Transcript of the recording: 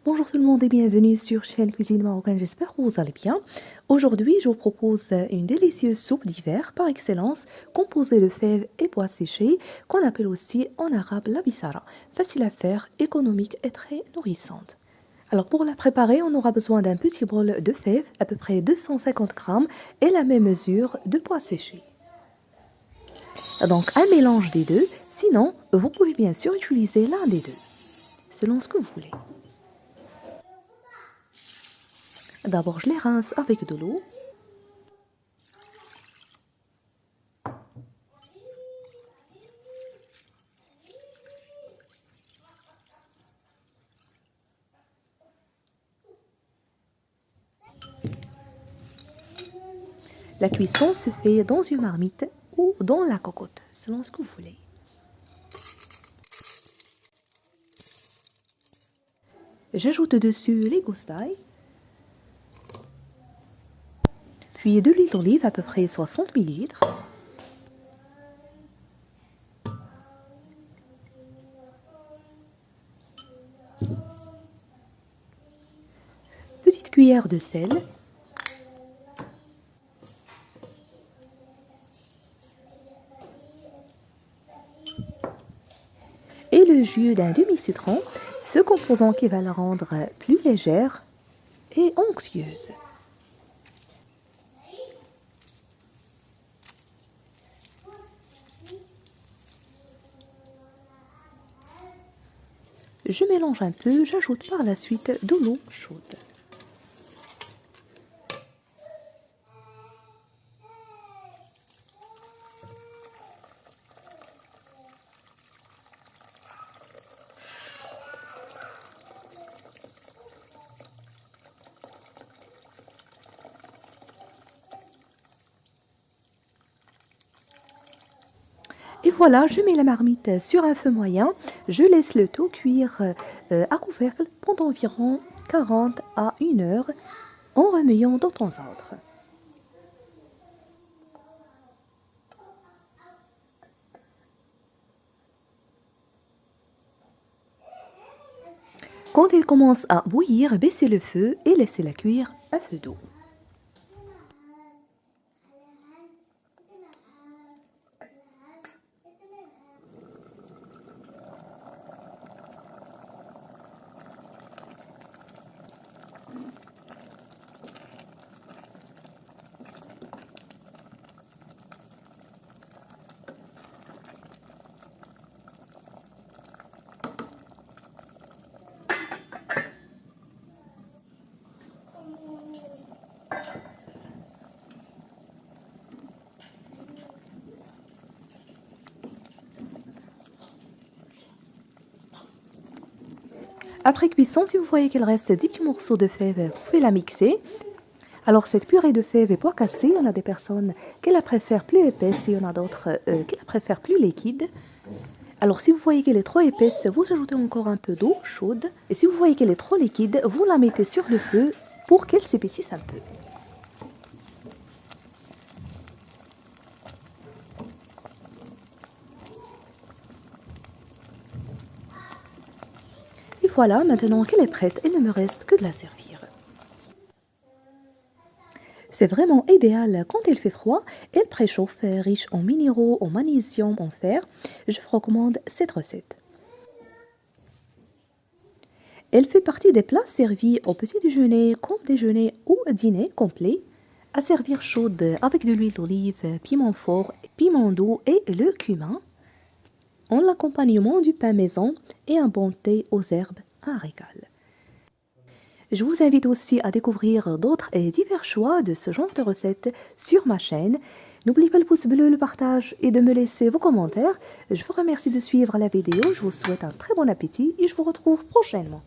Bonjour tout le monde et bienvenue sur chaîne Cuisine Marocaine, j'espère que vous allez bien. Aujourd'hui, je vous propose une délicieuse soupe d'hiver par excellence, composée de fèves et pois séchés, qu'on appelle aussi en arabe la bissara. Facile à faire, économique et très nourrissante. Alors pour la préparer, on aura besoin d'un petit bol de fèves, à peu près 250 grammes, et la même mesure de pois séchés. Donc un mélange des deux, sinon vous pouvez bien sûr utiliser l'un des deux, selon ce que vous voulez. D'abord, je les rince avec de l'eau. La cuisson se fait dans une marmite ou dans la cocotte, selon ce que vous voulez. J'ajoute dessus les gousses d'ail, puis de l'huile d'olive, à peu près 60 ml. Petite cuillère de sel. Et le jus d'un demi-citron, ce composant qui va la rendre plus légère et onctueuse. Je mélange un peu, j'ajoute par la suite de l'eau chaude. Et voilà, je mets la marmite sur un feu moyen. Je laisse le tout cuire à couvercle pendant environ 40 à 1 heure en remuant de temps à autre. Quand elle commence à bouillir, baissez le feu et laissez-la cuire à feu doux. Après cuisson, si vous voyez qu'il reste 10 petits morceaux de fèves, vous pouvez la mixer. Alors cette purée de fèves et pois cassés, il y en a des personnes qui la préfèrent plus épaisse et il y en a d'autres qui la préfèrent plus liquide. Alors si vous voyez qu'elle est trop épaisse, vous ajoutez encore un peu d'eau chaude. Et si vous voyez qu'elle est trop liquide, vous la mettez sur le feu pour qu'elle s'épaississe un peu. Et voilà, maintenant qu'elle est prête, il ne me reste que de la servir. C'est vraiment idéal quand il fait froid. Elle préchauffe, riche en minéraux, en magnésium, en fer. Je vous recommande cette recette. Elle fait partie des plats servis au petit déjeuner, comme déjeuner ou dîner complet, à servir chaude avec de l'huile d'olive, piment fort, piment doux et le cumin, en l'accompagnement du pain maison et un bon thé aux herbes, un régal. Je vous invite aussi à découvrir d'autres et divers choix de ce genre de recettes sur ma chaîne. N'oubliez pas le pouce bleu, le partage et de me laisser vos commentaires. Je vous remercie de suivre la vidéo, je vous souhaite un très bon appétit et je vous retrouve prochainement.